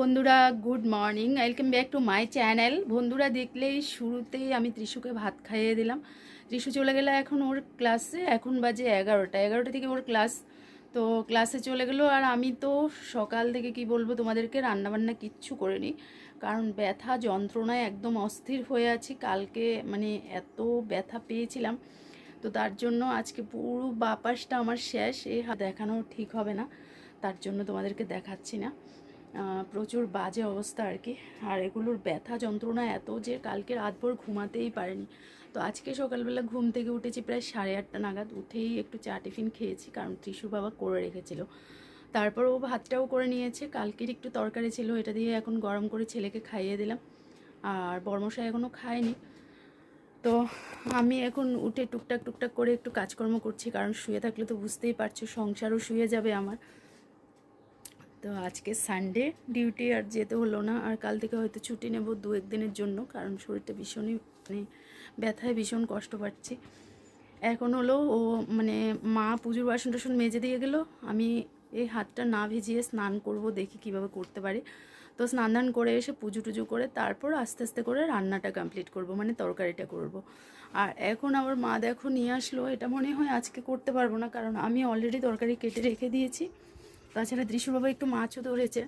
বন্ধুরা, good morning, welcome back to my channel. বন্ধুরা, দেখলেই শুরুতেই আমি ত্রিশুকে ভাত খাইয়ে দিলাম। ত্রিশু চলে গেলে এখন ওর ক্লাসে, এখন বাজে 11টা থেকে ওর ক্লাস। তো ক্লাসে চলে গেলো, আর আমি তো সকাল থেকে কি বলবো তোমাদেরকে, রান্নাবান্না কিচ্ছু করিনি, কারণ ব্যথা যন্ত্রণায় একদম অস্থির হয়ে আছি। কালকে মানে এত ব্যথা পেয়েছিলাম, তো তার জন্য আজকে পুরো বাপাসটা আমার শেষ। দেখানো ঠিক হবে না, তার জন্য তোমাদেরকে দেখাচ্ছি না। প্রচুর বাজে অবস্থা আর কি। আর এগুলোর ব্যথা যন্ত্রণা এত যে কালকে রাতভর ঘুমাতেই পারিনি। তো আজকে সকালবেলা ঘুম থেকে উঠেছি প্রায় 8:30 নাগাদ। উঠেই একটু চা টিফিন খেয়েছি, কারণ ত্রিশুর বাবা করে রেখেছিল। তারপর ও ভাতটাও করে নিয়েছে, কালকের একটু তরকারি ছিল, এটা দিয়ে এখন গরম করে ছেলেকে খাইয়ে দিলাম। আর বর্মশাই এখনও খায়নি। তো আমি এখন উঠে টুকটাক করে একটু কাজকর্ম করছি, কারণ শুয়ে থাকলে তো বুঝতেই পারছো সংসারও শুয়ে যাবে আমার। তো আজকে সানডে, ডিউটি আর যেতে হলো না, আর কাল থেকে হয়তো ছুটি নেব 2-1 দিনের জন্য, কারণ শরীরটা ভীষণই মানে ব্যথায় ভীষণ কষ্ট পাচ্ছি। এখন হলো ও মানে মা পুজোর বাসন টাসন মেজে দিয়ে গেল, আমি এই হাতটা না ভিজিয়ে স্নান করব, দেখি কিভাবে করতে পারি। তো স্নান দান করে এসে পুজো টুজো করে তারপর আস্তে আস্তে করে রান্নাটা কমপ্লিট করব, মানে তরকারিটা করব। আর এখন আবার মা দেখো নিয়ে আসলো, এটা মনে হয় আজকে করতে পারবো না, কারণ আমি অলরেডি তরকারি কেটে রেখে দিয়েছি। তাছাড়া ত্রিশুর বাবা একটু মাছও ধরেছে,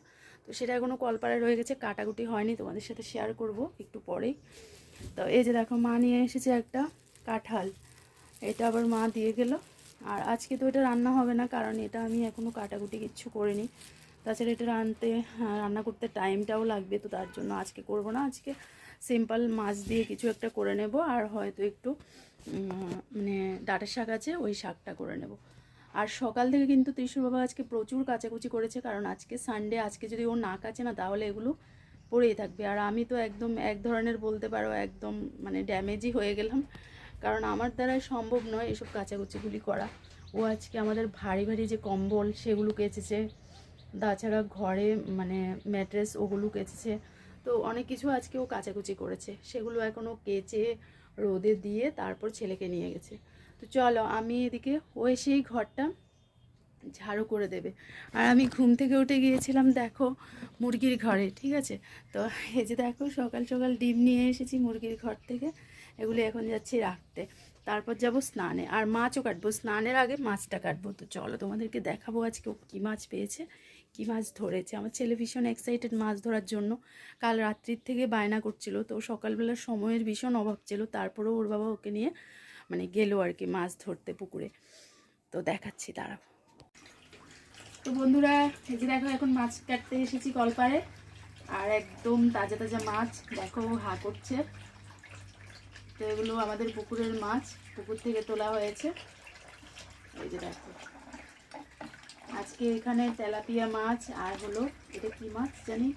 তো সেটা এখনও কলপাড়ায় রয়ে গেছে, কাটাকুটি হয়নি, তোমাদের সাথে শেয়ার করব একটু পরেই। তো এই যে দেখো মা নিয়ে এসেছে একটা কাঁঠাল, এটা আবার মা দিয়ে গেল। আর আজকে তো এটা রান্না হবে না, কারণ এটা আমি এখনও কাটাকুটি কিচ্ছু করিনি। তাছাড়া এটা রান্না করতে টাইমটাও লাগবে, তো তার জন্য আজকে করব না। আজকে সিম্পল মাছ দিয়ে কিছু একটা করে নেব, আর হয়তো একটু মানে ডাঁটার শাক আছে, ওই শাকটা করে নেব। আর সকাল থেকে কিন্তু ত্রিশুর বাবা আজকে প্রচুর কাচাকুচি করেছে, কারণ আজকে সানডে, আজকে যদি ও না কাচে না তাহলে এগুলো পড়েই থাকবে। আর আমি তো একদম এক ধরনের বলতে পারো একদম মানে ড্যামেজই হয়ে গেলাম, কারণ আমার দ্বারাই সম্ভব নয় এসব কাচাকুচিগুলি করা। ও আজকে আমাদের ভারী ভারী যে কম্বল সেগুলো কেচেছে, তাছাড়া ঘরে মানে ম্যাট্রেস ওগুলো কেচেছে, তো অনেক কিছু আজকে ও কাচাকুচি করেছে, সেগুলো এখনও কেচে রোদে দিয়ে তারপর ছেলেকে নিয়ে গেছে। তো চলো, আমি এদিকে ও এসেই ঘরটা ঝাড়ু করে দেবে। আর আমি ঘুম থেকে উঠে গিয়েছিলাম দেখো মুরগির ঘরে, ঠিক আছে। তো এই যে দেখো সকাল সকাল ডিম নিয়ে এসেছি মুরগির ঘর থেকে, এগুলো এখন যাচ্ছি রাখতে, তারপর যাব স্নানে, আর মাছও কাটবো, স্নানের আগে মাছটা কাটবো। তো চলো তোমাদেরকে দেখাবো আজকে ও কী মাছ পেয়েছে, কী মাছ ধরেছে। আমার ছেলে ভীষণ এক্সাইটেড মাছ ধরার জন্য, কাল রাত্রির থেকে বায়না করছিল, তো সকালবেলা সময়ের ভীষণ অভাব ছিল, তারপরেও ওর বাবা ওকে নিয়ে মানে গেলো আর কি মাছ ধরতে পুকুরে। তো দেখাচ্ছি দাঁড়াও। তো বন্ধুরা, এই যে দেখো এখন মাছ কাটতে এসেছি কলপাড়ে, আর একদম তাজা তাজা মাছ দেখো হা করছে। তো এগুলো আমাদের পুকুরের মাছ, পুকুর থেকে তোলা হয়েছে। এই যে দেখো আজকে এখানে তেলাপিয়া মাছ, আর হলো এটা কি মাছ জানি,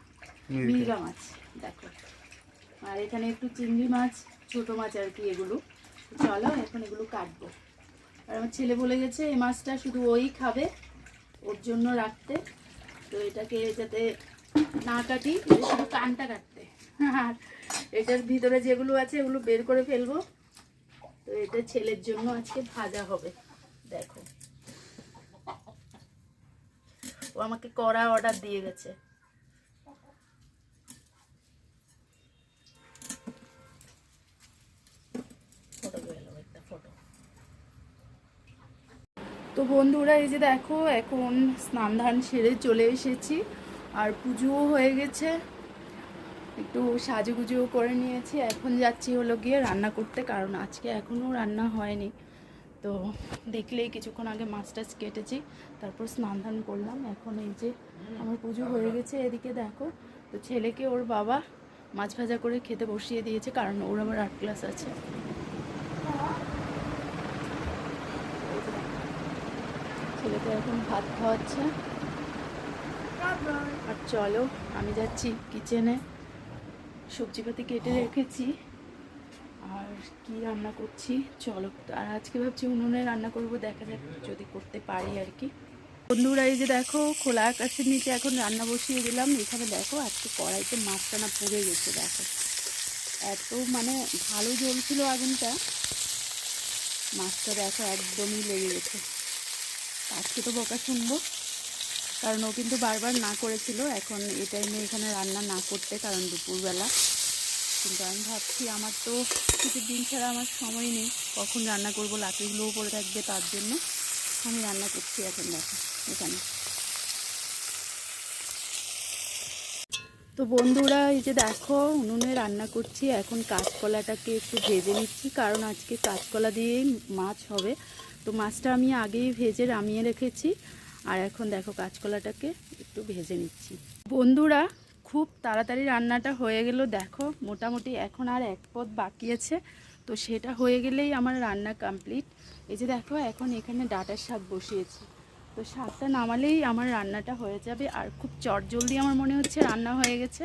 মির্গা মাছ দেখো, আর এখানে একটু চিংড়ি মাছ, ছোট মাছ আর কি এগুলো। চলো এখন এগুলো কাটবো। আর আমার ছেলে বলে গেছে এই মাছটা শুধু ওই খাবে, ওর জন্য রাখতে। তো এটাকে যাতে না কাটি, শুধু কানটা কাটতে, আর এটার ভিতরে যেগুলো আছে এগুলো বের করে ফেলবো। তো এটা ছেলের জন্য আজকে ভাজা হবে। দেখো ও আমাকে কড়া অর্ডার দিয়ে গেছে। তো বন্ধুরা, এই যে দেখো এখন স্নান ধান সেরে চলে এসেছি, আর পুজোও হয়ে গেছে, একটু সাজুগুজুও করে নিয়েছি। এখন যাচ্ছি হলো গিয়ে রান্না করতে, কারণ আজকে এখনও রান্না হয়নি। তো দেখলেই কিছুক্ষণ আগে মাছ টাছ কেটেছি, তারপর স্নান ধান করলাম। এখন এই যে আমার পুজো হয়ে গেছে, এদিকে দেখো। তো ছেলেকে ওর বাবা মাছ ভাজা করে খেতে বসিয়ে দিয়েছে, কারণ ওর আবার আর্ট ক্লাস আছে। ছেলেকে এখন ভাত খাওয়াচ্ছে। আর চলো আমি যাচ্ছি কিচেনে, সবজিপাতি কেটে রেখেছি, আর কি রান্না করছি চলো। আর আজকে ভাবছি উনুনে রান্না করব, দেখা যাক যদি করতে পারি আর কি। বন্ধুরা, এই যে দেখো খোলা আকাশের নিচে এখন রান্না বসিয়ে দিলাম। এখানে দেখো আজকে কড়াইতে মাছটা না পুড়ে গেছে, দেখো এত মানে ভালো জ্বলছিল আগুনটা, মাছটা দেখো একদমই লেগে গেছে। আজকে তো বকা শুনবো। কারণ ও কিন্তু বারবার না করেছিল এখন এই টাইমে এখানে রান্না না করতে, কারণ দুপুরবেলা। কিন্তু আমি ভাবছি আমার তো কিছু দিন ছাড়া আমার সময় নেই, কখন রান্না করব, লাকড়িগুলোও পড়ে থাকবে, তার জন্য আমি রান্না করছি এখন। দেখো এখানে তো বন্ধুরা, এই যে দেখো উনুনে রান্না করছি। এখন কাঁচকলাটাকে একটু ভেজে নিচ্ছি, কারণ আজকে কাঁচকলা দিয়েই মাছ হবে। তো মাছটা আমি আগেই ভেজে নামিয়ে রেখেছি, আর এখন দেখো কাঁচকলাটাকে একটু ভেজে নিচ্ছি। বন্ধুরা, খুব তাড়াতাড়ি রান্নাটা হয়ে গেল। দেখো মোটামুটি এখন আর এক পদ বাকি আছে, তো সেটা হয়ে গেলেই আমার রান্না কমপ্লিট। এই যে দেখো এখন এখানে ডাঁটার শাক বসিয়েছি, তো শাকটা নামালেই আমার রান্নাটা হয়ে যাবে। আর খুব চটজলদি আমার মনে হচ্ছে রান্না হয়ে গেছে,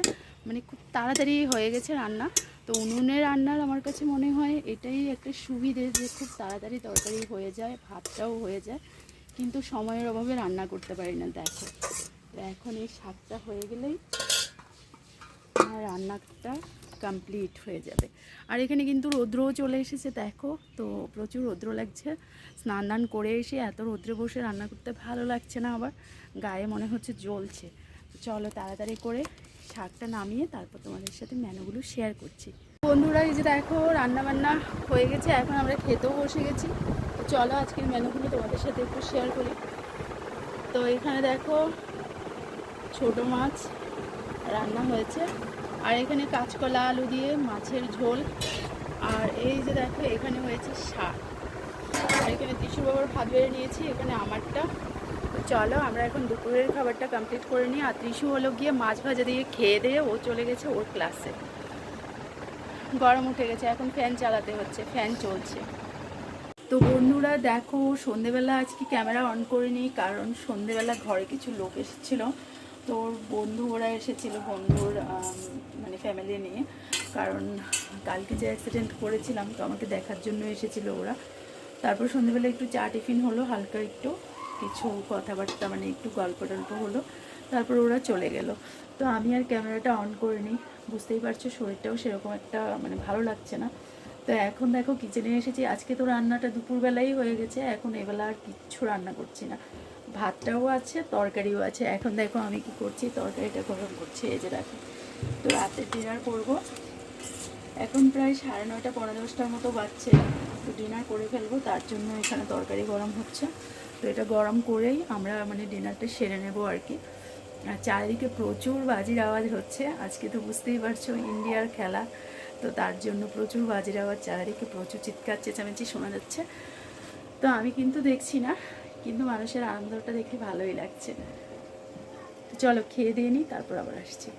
মানে খুব তাড়াতাড়ি হয়ে গেছে রান্না। তো উনুনে রান্নার আমার কাছে মনে হয় এটাই একটা সুবিধে, যে খুব তাড়াতাড়ি তরকারি হয়ে যায়, ভাতটাও হয়ে যায়, কিন্তু সময়ের অভাবে রান্না করতে পারি না। দেখো তো এখন এই শাকটা হয়ে গেলেই আমার রান্নাটা কমপ্লিট হয়ে যাবে। আর এখানে কিন্তু রৌদ্রও চলে এসেছে, দেখো তো প্রচুর রৌদ্র লাগছে। স্নান দান করে এসে এত রৌদ্রে বসে রান্না করতে ভালো লাগছে না, আবার গায়ে মনে হচ্ছে জ্বলছে। চলো তাড়াতাড়ি করে শাকটা নামিয়ে তারপর তোমাদের সাথে মেনুগুলো শেয়ার করছি। বন্ধুরা, এই যে দেখো রান্না বান্না হয়ে গেছে, এখন আমরা খেতেও বসে গেছি। তো চলো আজকের মেনুগুলো তোমাদের সাথে একটু শেয়ার করি। তো এখানে দেখো ছোট মাছ রান্না হয়েছে, আর এখানে কাঁচকলা আলু দিয়ে মাছের ঝোল, আর এই যে দেখো এখানে হয়েছে শাক, আর এখানে ত্রিশু বাবার ভাত বেড়ে নিয়েছি, এখানে আমারটা। তো চলো আমরা এখন দুপুরের খাবারটা কমপ্লিট করে নিই। আর ত্রিশু হলো গিয়ে মাছ ভাজা দিয়ে খেয়ে দিয়ে ও চলে গেছে ওর ক্লাসে। গরম উঠে গেছে, এখন ফ্যান চালাতে হচ্ছে, ফ্যান চলছে। তো বন্ধুরা দেখো, সন্ধেবেলা আজকে ক্যামেরা অন করিনি, কারণ সন্ধেবেলা ঘরে কিছু লোক এসেছিলো। তো ওর বন্ধু ওরা এসেছিলো, বন্ধুর মানে ফ্যামিলি নিয়ে, কারণ কালকে যে অ্যাক্সিডেন্ট করেছিলাম তো আমাকে দেখার জন্য এসেছিলো ওরা। তারপর সন্ধেবেলা একটু চা টিফিন হলো, হালকা একটু কিছু কথাবার্তা মানে একটু গল্প টল্প হলো, তারপর ওরা চলে গেল। তো আমি আর ক্যামেরাটা অন করিনি, বুঝতেই পারছো শরীরটাও সেরকম একটা মানে ভালো লাগছে না। তো এখন দেখো কিচেনে এসেছি। আজকে তো রান্নাটা দুপুরবেলাই হয়ে গেছে, এখন এবেলা আর কিচ্ছু রান্না করছি না, ভাতটাও আছে তরকারিও আছে। এখন দেখো আমি কি করছি, তরকারিটা গরম করছি, এই যে দেখো। তো রাতের ডিনার করব, এখন প্রায় 9:30 পৌনে 10টার মতো বাজছে। তো ডিনার করে ফেলবো, তার জন্য এখানে তরকারি গরম হচ্ছে। তো এটা গরম করেই আমরা মানে ডিনারটা সেরে নেব আর কি। আর চারিদিকে প্রচুর বাজির আওয়াজ হচ্ছে, আজকে তো বুঝতেই পারছো ইন্ডিয়ার খেলা, তো তার জন্য প্রচুর বাজির আওয়াজ, চারিদিকে প্রচুর চিৎকার চেঁচামেচি শোনা যাচ্ছে। তো আমি কিন্তু দেখছি না, কিন্তু মানুষের আনন্দটা দেখে ভালোই লাগছে। তো চলো খেয়ে দিয়ে নিই, তারপর আবার আসছি।